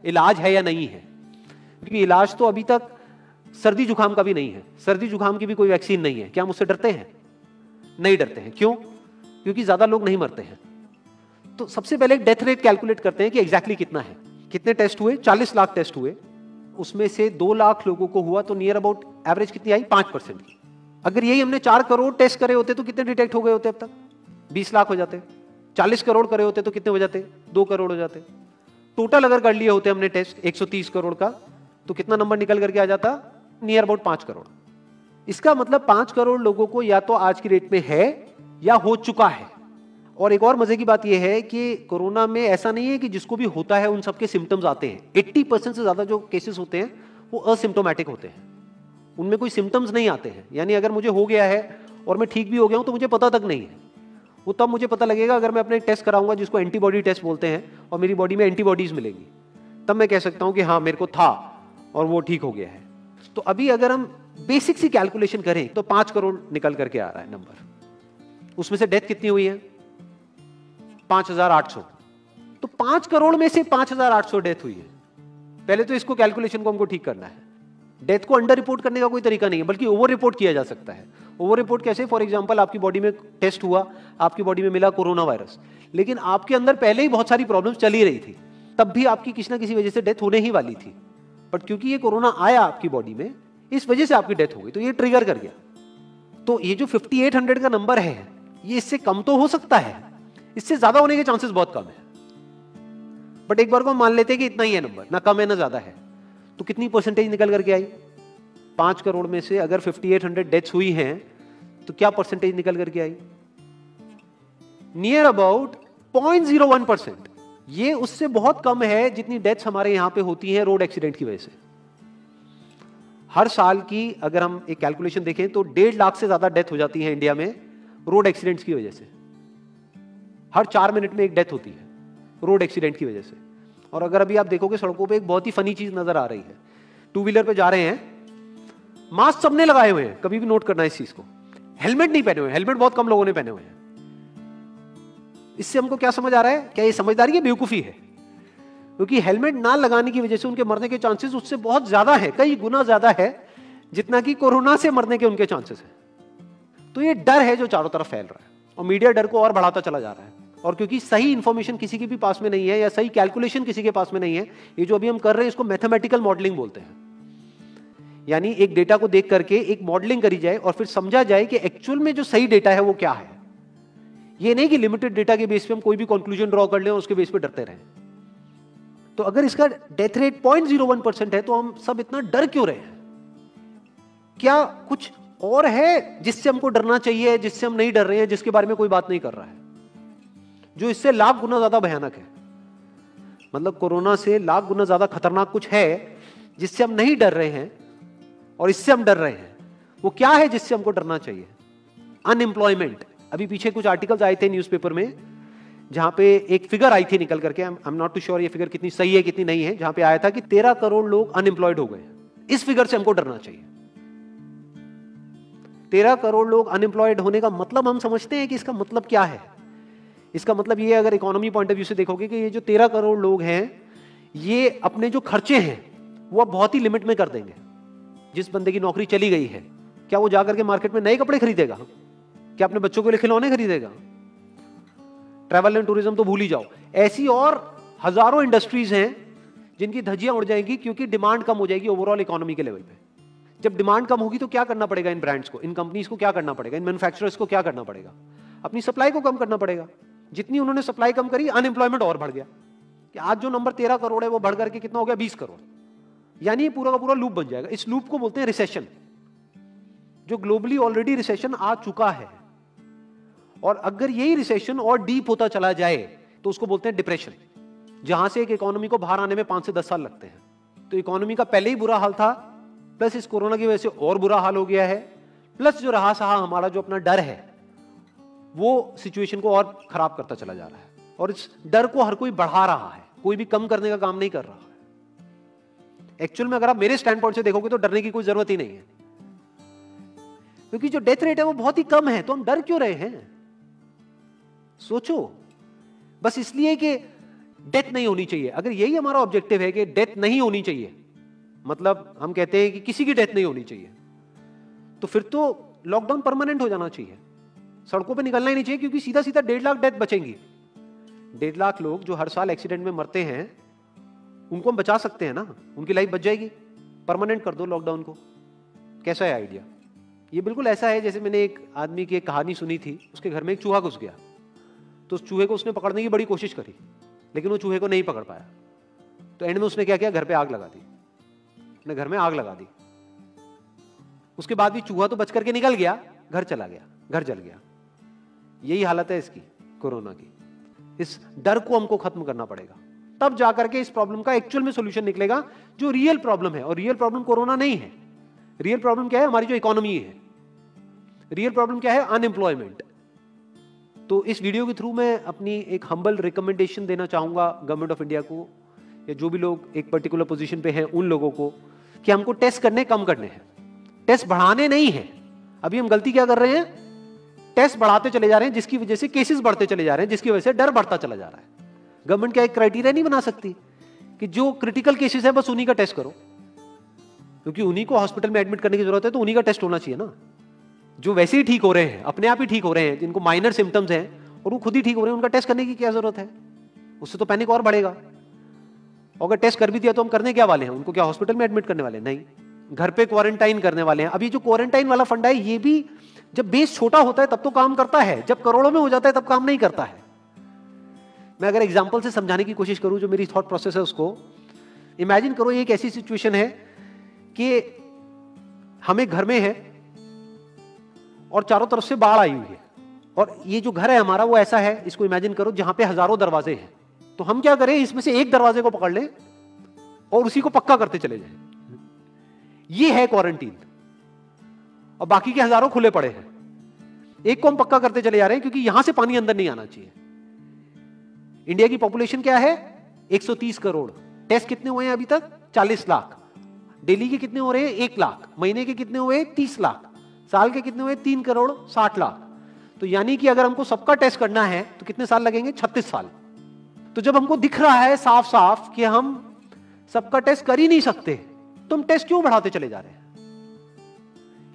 इलाज है या नहीं है, क्योंकि इलाज तो अभी तक सर्दी जुकाम का भी नहीं है, सर्दी जुकाम की भी कोई वैक्सीन नहीं है। क्या हम उससे डरते हैं? नहीं डरते हैं। क्यों? क्योंकि ज्यादा लोग नहीं मरते हैं। तो सबसे पहले डेथ रेट कैलकुलेट करते हैं कि एग्जैक्टली कितना है। कितने टेस्ट हुए? 40 लाख टेस्ट हुए, उसमें से 2 लाख लोगों को हुआ, तो नियर अबाउट एवरेज कितनी आई? 5% की। अगर यही हमने 4 करोड़ टेस्ट करे होते तो कितने डिटेक्ट हो गए होते अब तक? 20 लाख हो जाते। 40 करोड़ करे होते तो कितने हो जाते? 2 करोड़ हो जाते। टोटल अगर कर लिए होते हमने टेस्ट 130 करोड़ का, तो कितना नंबर निकल करके आ जाता? Near about 5 crore. इसका मतलब 5 करोड़ लोगों को या तो आज की डेट में है या हो चुका है। और एक और मजे की बात यह है कि कोरोना में ऐसा नहीं है कि जिसको भी होता है उन सबके सिम्टम्स आते हैं। 80% से ज्यादा जो केसेस होते हैं वो असिम्टोमेटिक होते हैं, उनमें कोई सिम्टम्स नहीं आते हैं। यानी अगर मुझे हो गया है और मैं ठीक भी हो गया हूं तो मुझे पता तक नहीं है। वो तब मुझे पता लगेगा अगर मैं अपने टेस्ट कराऊंगा जिसको एंटीबॉडी टेस्ट बोलते हैं, और मेरी बॉडी में एंटीबॉडीज मिलेंगी, तब मैं कह सकता हूं कि हाँ मेरे को था और वो ठीक हो गया है। तो अभी अगर हम बेसिक सी कैलकुलेशन करें तो 5 करोड़ निकल करके आ रहा है नंबर। उसमें से डेथ कितनी हुई है? 5800। तो 5 करोड़ में से 5800 डेथ हुई है। पहले तो इसको कैलकुलेशन को हमको ठीक करना है। डेथ को अंडर रिपोर्ट करने का कोई तरीका नहीं है, बल्कि ओवर रिपोर्ट किया जा सकता है। ओवर रिपोर्ट कैसे? फॉर एग्जांपल आपकी बॉडी में टेस्ट हुआ, आपकी बॉडी में मिला कोरोना वायरस, लेकिन आपके अंदर पहले ही बहुत सारी प्रॉब्लम्स चली रही थी, तब भी आपकी किसी ना किसी वजह से डेथ होने ही वाली थी। बट क्योंकि ये कोरोना आया आपकी बॉडी में, इस वजह से आपकी डेथ हो गई, तो ये ट्रिगर कर गया। तो ये जो 5800 का नंबर है, ये इससे कम तो हो सकता है, इससे ज्यादा होने के चांसेस बहुत कम है। बट एक बार को हम मान लेते हैं कि इतना ही है नंबर, ना कम है ना ज्यादा है, तो कितनी परसेंटेज निकल करके आई? 5 करोड़ में से अगर 5800 डेथ्स हुई हैं तो क्या परसेंटेज निकल करके आई? Near about 0.01%। ये उससे बहुत कम है जितनी डेथ्स हमारे यहां पे होती हैं रोड एक्सीडेंट की वजह से। हर साल की अगर हम एक कैलकुलेशन देखें तो 1.5 लाख से ज्यादा डेथ हो जाती है इंडिया में रोड एक्सीडेंट्स की वजह से। हर 4 मिनट में एक डेथ होती है रोड एक्सीडेंट की वजह से। और अगर अभी आप देखोगे सड़कों पे एक बहुत ही फनी चीज नजर आ रही है। 2 व्हीलर पे जा रहे हैं, मास्क सबने लगाए हुए हैं, कभी भी नोट करना इस चीज को। हेलमेट नहीं पहने हुए, हेलमेट बहुत कम लोगों ने पहने हुए हैं। इससे हमको क्या समझ आ रहा है? क्या ये समझदारी है, बेवकूफी है? क्योंकि हेलमेट ना लगाने की वजह से उनके मरने के चांसेस उससे बहुत ज्यादा है, कई गुना ज्यादा है जितना कि कोरोना से मरने के उनके चांसेस है। तो ये डर है जो चारों तरफ फैल रहा है, और मीडिया डर को और बढ़ाता चला जा रहा है। और क्योंकि सही इंफॉर्मेशन किसी के भी पास में नहीं है, या सही कैलकुलेशन किसी के पास में नहीं है, ये जो अभी हम कर रहे हैं इसको मैथमेटिकल मॉडलिंग बोलते हैं। यानी एक डेटा को देख करके एक मॉडलिंग करी जाए और फिर समझा जाए कि एक्चुअल में जो सही डेटा है वो क्या है। ये नहीं कि लिमिटेड डेटा के बेस पे हम कोई भी कंक्लूजन ड्रॉ कर लें और उसके बेस पे डरते रहें। तो अगर इसका डेथ रेट 0.01% है तो हम सब इतना डर क्यों रहे हैं? क्या कुछ और है जिससे हमको डरना चाहिए, जिससे हम नहीं डर रहे हैं, जिसके बारे में कोई बात नहीं कर रहा है, जो इससे लाख गुना ज्यादा भयानक है? मतलब कोरोना से लाख गुना ज्यादा खतरनाक कुछ है जिससे हम नहीं डर रहे हैं और इससे हम डर रहे हैं। वो क्या है जिससे हमको डरना चाहिए? अनएम्प्लॉयमेंट। अभी पीछे कुछ आर्टिकल्स आए थे न्यूज़पेपर में जहां पे एक फिगर आई थी निकल करके, I am not too sure ये फिगर कितनी सही है कितनी नहीं है, जहां पे आया था कि 13 करोड़ लोग अनएम्प्लॉयड हो गए। इस फिगर से हमको डरना चाहिए। 13 करोड़ लोग अनएम्प्लॉयड होने का मतलब हम समझते हैं कि इसका मतलब क्या है? इसका मतलब ये, अगर इकोनॉमी पॉइंट ऑफ व्यू से देखोगे, कि ये जो 13 करोड़ लोग हैं ये अपने जो खर्चे हैं वो अब बहुत ही लिमिट में कर देंगे। जिस बंदे की नौकरी चली गई है, क्या वो जाकर के मार्केट में नए कपड़े खरीदेगा? क्या अपने बच्चों के लिए खिलौने खरीदेगा? ट्रैवल एंड टूरिज्म तो भूल ही जाओ। ऐसी और हजारों इंडस्ट्रीज हैं जिनकी धज्जियां उड़ जाएंगी क्योंकि डिमांड कम हो जाएगी ओवरऑल इकोनॉमी के लेवल पे। जब डिमांड कम होगी तो क्या करना पड़ेगा इन ब्रांड्स को, इन कंपनीज को क्या करना पड़ेगा, इन मैन्युफैक्चरर्स को क्या करना पड़ेगा? अपनी सप्लाई को कम करना पड़ेगा। जितनी उन्होंने सप्लाई कम करी, अनएम्प्लॉयमेंट और बढ़ गया कि आज जो नंबर 13 करोड़ है वो बढ़ करके कितना हो गया? 20 करोड़। यानी पूरा का पूरा लूप बन जाएगा। इस लूप को बोलते हैं रिसेशन, जो ग्लोबली ऑलरेडी रिसेशन आ चुका है। और अगर यही रिसेशन और डीप होता चला जाए तो उसको बोलते हैं डिप्रेशन, जहां से एक इकोनॉमी को बाहर आने में 5 से 10 साल लगते हैं। तो इकोनॉमी का पहले ही बुरा हाल था, प्लस इस कोरोना की वजह से और बुरा हाल हो गया है, प्लस जो रहा सहा हमारा जो अपना डर है वो सिचुएशन को और खराब करता चला जा रहा है। और इस डर को हर कोई बढ़ा रहा है, कोई भी कम करने का काम नहीं कर रहा है। एक्चुअल में अगर आप मेरे स्टैंड पॉइंट से देखोगे तो डरने की कोई जरूरत ही नहीं है, क्योंकि जो डेथ रेट है वो बहुत ही कम है। तो हम डर क्यों रहे हैं? सोचो। बस इसलिए कि डेथ नहीं होनी चाहिए। अगर यही हमारा ऑब्जेक्टिव है कि डेथ नहीं होनी चाहिए, मतलब हम कहते हैं कि किसी की डेथ नहीं होनी चाहिए, तो फिर तो लॉकडाउन परमानेंट हो जाना चाहिए, सड़कों पे निकलना ही नहीं चाहिए, क्योंकि सीधा सीधा 1.5 लाख डेथ बचेंगी। 1.5 लाख लोग जो हर साल एक्सीडेंट में मरते हैं, उनको हम बचा सकते हैं ना, उनकी लाइफ बच जाएगी। परमानेंट कर दो लॉकडाउन को। कैसा है आइडिया? ये बिल्कुल ऐसा है जैसे मैंने एक आदमी की एक कहानी सुनी थी, उसके घर में एक चूहा घुस गया, तो उस चूहे को उसने पकड़ने की बड़ी कोशिश करी, लेकिन वो चूहे को नहीं पकड़ पाया। तो एंड में उसने क्या किया, घर पे आग लगा दी, अपने घर में आग लगा दी। उसके बाद भी चूहा तो बच करके निकल गया, घर चला गया, घर जल गया। यही हालत है इसकी, कोरोना की। इस डर को हमको खत्म करना पड़ेगा, तब जाकर के इस प्रॉब्लम का एक्चुअल में सॉल्यूशन निकलेगा, जो रियल प्रॉब्लम है। और रियल प्रॉब्लम कोरोना नहीं है। रियल प्रॉब्लम क्या है? हमारी जो इकोनॉमी है। रियल प्रॉब्लम क्या है? अनएम्प्लॉयमेंट। तो इस वीडियो के थ्रू मैं अपनी एक हम्बल रिकमेंडेशन देना चाहूंगा गवर्नमेंट ऑफ इंडिया को, या जो भी लोग एक पर्टिकुलर पोजीशन पे हैं उन लोगों को, कि हमको टेस्ट करने कम करने हैं, टेस्ट बढ़ाने नहीं है। अभी हम गलती क्या कर रहे हैं? टेस्ट बढ़ाते चले जा रहे हैं, जिसकी वजह से केसेस बढ़ते चले जा रहे हैं, जिसकी वजह से डर बढ़ता चला जा रहा है। गवर्नमेंट क्या एक क्राइटेरिया नहीं बना सकती कि जो क्रिटिकल केसेस है बस उन्हीं का टेस्ट करो, क्योंकि उन्हीं को हॉस्पिटल में एडमिट करने की जरूरत है, तो उन्हीं का टेस्ट होना चाहिए ना। जो वैसे ही ठीक हो रहे हैं, अपने आप ही ठीक हो रहे हैं, जिनको माइनर सिम्टम्स हैं और वो खुद ही ठीक हो रहे हैं, उनका टेस्ट करने की क्या जरूरत है? उससे तो पैनिक और बढ़ेगा। और अगर टेस्ट कर भी दिया तो हम करने क्या वाले हैं? उनको क्या हॉस्पिटल में एडमिट करने वाले हैं? नहीं, घर पे क्वारंटाइन करने वाले हैं। अभी जो क्वारंटाइन वाला फंडा है, ये भी जब बेस छोटा होता है तब तो काम करता है, जब करोड़ों में हो जाता है तब काम नहीं करता है। मैं अगर एग्जांपल से समझाने की कोशिश करूं, जो मेरी थॉट प्रोसेस है उसको, इमेजिन करो एक ऐसी सिचुएशन है कि हम एक घर में है और चारों तरफ से बाढ़ आई हुई है, और ये जो घर है हमारा वो ऐसा है, इसको इमेजिन करो जहां पे हजारों दरवाजे हैं। तो हम क्या करें, इसमें से एक दरवाजे को पकड़ लें और उसी को पक्का करते चले जाएं। ये है क्वारंटीन, और बाकी के हजारों खुले पड़े हैं। एक को हम पक्का करते चले जा रहे हैं क्योंकि यहां से पानी अंदर नहीं आना चाहिए। इंडिया की पॉपुलेशन क्या है? 130 करोड़। टेस्ट कितने हुए हैं अभी तक? 40 लाख। डेली के कितने हो रहे हैं? 1 लाख। महीने के कितने हुए? 30 लाख। साल के कितने हुए? 3 करोड़ 60 लाख। तो यानी कि अगर हमको सबका टेस्ट करना है तो कितने साल लगेंगे? 36 साल। तो जब हमको दिख रहा है साफ साफ कि हम सबका टेस्ट कर ही नहीं सकते, तो हम टेस्ट क्यों बढ़ाते चले जा रहे हैं?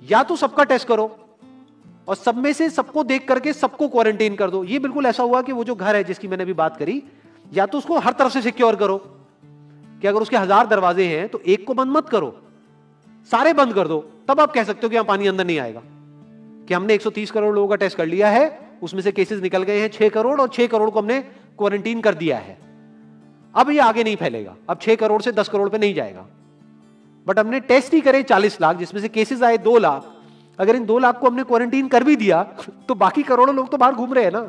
या तो सबका टेस्ट करो और सब में से सबको देख करके सबको क्वारंटाइन कर दो। ये बिल्कुल ऐसा हुआ कि वो जो घर है जिसकी मैंने अभी बात करी, या तो उसको हर तरफ से सिक्योर करो कि अगर उसके 1000 दरवाजे हैं तो एक को बंद मत करो, सारे बंद कर दो। तब आप कह सकते हो कि यहां पानी अंदर नहीं आएगा, कि हमने 130 करोड़ लोगों का टेस्ट कर लिया है, उसमें से केसेस निकल गए हैं 6 करोड़, और 6 करोड़ को हमने क्वारंटीन कर दिया है। अब ये आगे नहीं फैलेगा, अब 6 करोड़ से 10 करोड़ पे नहीं जाएगा। बट हमने टेस्ट ही करे 40 लाख, जिसमें से केसेस आए 2 लाख। अगर इन 2 लाख को हमने क्वारंटीन कर भी दिया तो बाकी करोड़ों लोग तो बाहर घूम रहे हैं ना,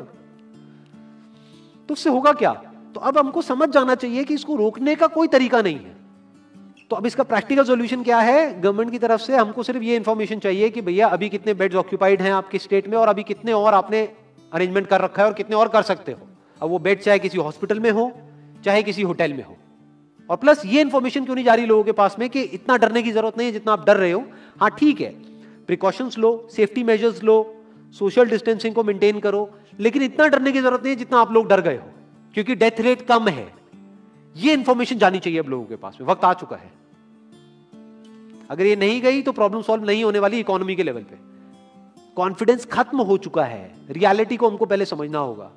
तो उससे होगा क्या? तो अब हमको समझ जाना चाहिए कि इसको रोकने का कोई तरीका नहीं है। तो अब इसका प्रैक्टिकल सॉल्यूशन क्या है? गवर्नमेंट की तरफ से हमको सिर्फ ये इंफॉर्मेशन चाहिए कि भैया अभी कितने बेड्स ऑक्यूपाइड हैं आपके स्टेट में, और अभी कितने और आपने अरेंजमेंट कर रखा है, और कितने और कर सकते हो। अब वो बेड चाहे किसी हॉस्पिटल में हो, चाहे किसी होटल में हो। और प्लस ये इंफॉर्मेशन क्यों नहीं जा रही लोगों के पास में कि इतना डरने की जरूरत नहीं है जितना आप डर रहे हो। हाँ ठीक है, प्रिकॉशंस लो, सेफ्टी मेजर्स लो, सोशल डिस्टेंसिंग को मेंटेन करो, लेकिन इतना डरने की जरूरत नहीं है जितना आप लोग डर गए हो, क्योंकि डेथ रेट कम है। ये इंफॉर्मेशन जानी चाहिए अब लोगों के पास में, वक्त आ चुका है। अगर ये नहीं गई तो प्रॉब्लम सॉल्व नहीं होने वाली इकोनॉमी के लेवल पे। कॉन्फिडेंस खत्म हो चुका है, रियलिटी को हमको पहले समझना होगा।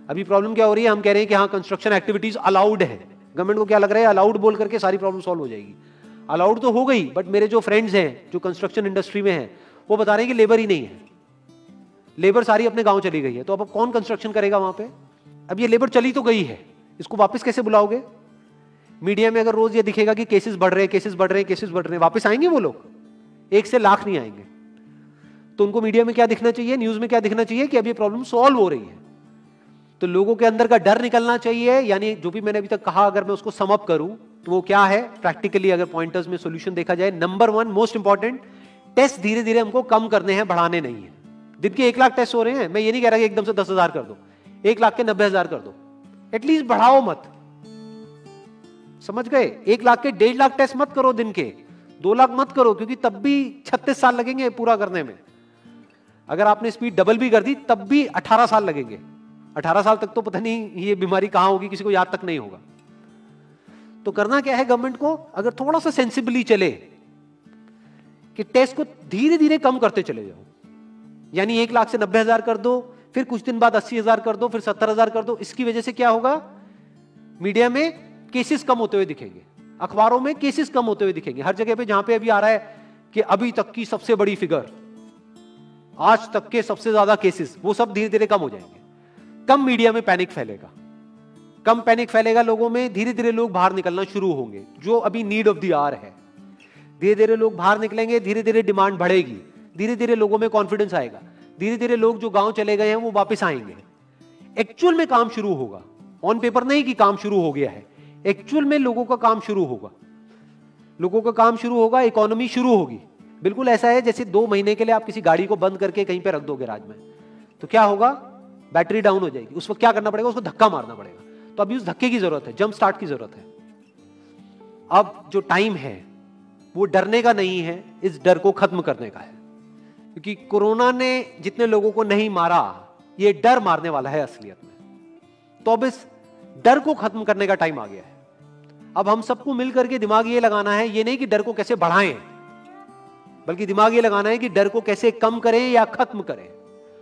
अभी प्रॉब्लम क्या हो रही है? हम कह रहे हैं कि हाँ कंस्ट्रक्शन एक्टिविटीज अलाउड है। गवर्नमेंट को क्या लग रहा है? अलाउड बोल करके सारी प्रॉब्लम सॉल्व हो जाएगी। अलाउड तो हो गई, बट मेरे जो फ्रेंड्स हैं जो कंस्ट्रक्शन इंडस्ट्री में हैं, वो बता रहे हैं कि लेबर ही नहीं है, लेबर सारी अपने गांव चली गई है। तो अब कौन कंस्ट्रक्शन करेगा वहां पे? अब ये लेबर चली तो गई है, इसको वापस कैसे बुलाओगे? मीडिया में अगर रोज ये दिखेगा कि केसेस बढ़ रहे हैं, केसेस बढ़ रहे हैं, केसेस बढ़ रहे हैं, वापस आएंगे वो लोग? 1 से लाख नहीं आएंगे। तो उनको मीडिया में क्या दिखना चाहिए, न्यूज में क्या दिखना चाहिए? कि अब ये प्रॉब्लम सॉल्व हो रही है। तो लोगों के अंदर का डर निकलना चाहिए। यानी जो भी मैंने अभी तक कहा, अगर मैं उसको सम अप करूं तो वो क्या है प्रैक्टिकली, अगर पॉइंटर्स में सॉल्यूशन देखा जाए। नंबर 1 मोस्ट इंपॉर्टेंट, टेस्ट धीरे धीरे हमको कम करने हैं, बढ़ाने नहीं है। दिन के 1 लाख टेस्ट हो रहे हैं, मैं ये नहीं कह रहा कि एकदम से 10,000 कर दो, 1 लाख के 90,000 कर दो, एटलीस्ट बढ़ाओ मत। समझ गए? 1 लाख के 1.5 लाख टेस्ट मत करो दिन के, 2 लाख मत करो, क्योंकि तब भी 36 साल लगेंगे पूरा करने में। अगर आपने स्पीड डबल भी कर दी तब भी 18 साल लगेंगे, 18 साल तक तो पता नहीं ये बीमारी कहां होगी, किसी को याद तक नहीं होगा। तो करना क्या है गवर्नमेंट को, अगर थोड़ा सा सेंसिबली चले कि टेस्ट को धीरे धीरे कम करते चले जाओ, यानी 1 लाख से 90,000 कर दो, फिर कुछ दिन बाद 80,000 कर दो, फिर 70,000 कर दो। इसकी वजह से क्या होगा, मीडिया में केसेस कम होते हुए दिखेंगे, अखबारों में केसेस कम होते हुए दिखेंगे, हर जगह पे जहां पे अभी आ रहा है कि अभी तक की सबसे बड़ी फिगर, आज तक के सबसे ज्यादा केसेस, वो सब धीरे धीरे कम हो जाएंगे। कम मीडिया में पैनिक फैलेगा, कम पैनिक फैलेगा लोगों में, धीरे धीरे लोग बाहर निकलना शुरू होंगे, जो अभी नीड ऑफ द आवर है। धीरे धीरे लोग बाहर निकलेंगे, धीरे धीरे डिमांड बढ़ेगी, धीरे धीरे लोगों में कॉन्फिडेंस आएगा, धीरे धीरे लोग जो गांव चले गए हैं वो वापस आएंगे, एक्चुअल में काम शुरू होगा। ऑन पेपर नहीं कि काम शुरू हो गया है, एक्चुअल में लोगों का काम शुरू होगा, लोगों का काम शुरू होगा, इकोनॉमी शुरू होगी। बिल्कुल ऐसा है जैसे 2 महीने के लिए आप किसी गाड़ी को बंद करके कहीं पे रख दोगे राज में, तो क्या होगा, बैटरी डाउन हो जाएगी, उस वक्त क्या करना पड़ेगा, उसको धक्का मारना पड़ेगा। तो अभी उस धक्के की जरूरत है, जंप स्टार्ट की जरूरत है। अब जो टाइम है वो डरने का नहीं है, इस डर को खत्म करने का है, क्योंकि कोरोना ने जितने लोगों को नहीं मारा, ये डर मारने वाला है असलियत में। तो अब इस डर को खत्म करने का टाइम आ गया है। अब हम सबको मिलकर के दिमाग ये लगाना है, ये नहीं कि डर को कैसे बढ़ाएं, बल्कि दिमाग ये लगाना है कि डर को कैसे कम करें या खत्म करें,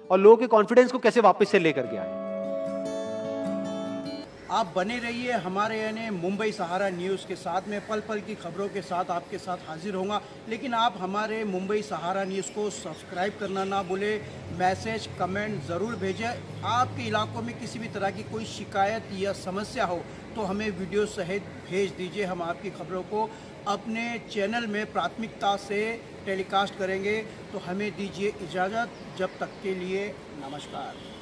और लोगों के कॉन्फिडेंस को कैसे वापस से लेकर के आए। आप बने रहिए हमारे यानी मुंबई सहारा न्यूज़ के साथ में, पल पल की खबरों के साथ आपके साथ हाजिर होऊंगा। लेकिन आप हमारे मुंबई सहारा न्यूज़ को सब्सक्राइब करना ना भूलें, मैसेज कमेंट ज़रूर भेजें। आपके इलाकों में किसी भी तरह की कोई शिकायत या समस्या हो तो हमें वीडियो सहित भेज दीजिए, हम आपकी खबरों को अपने चैनल में प्राथमिकता से टेलीकास्ट करेंगे। तो हमें दीजिए इजाज़त, जब तक के लिए नमस्कार।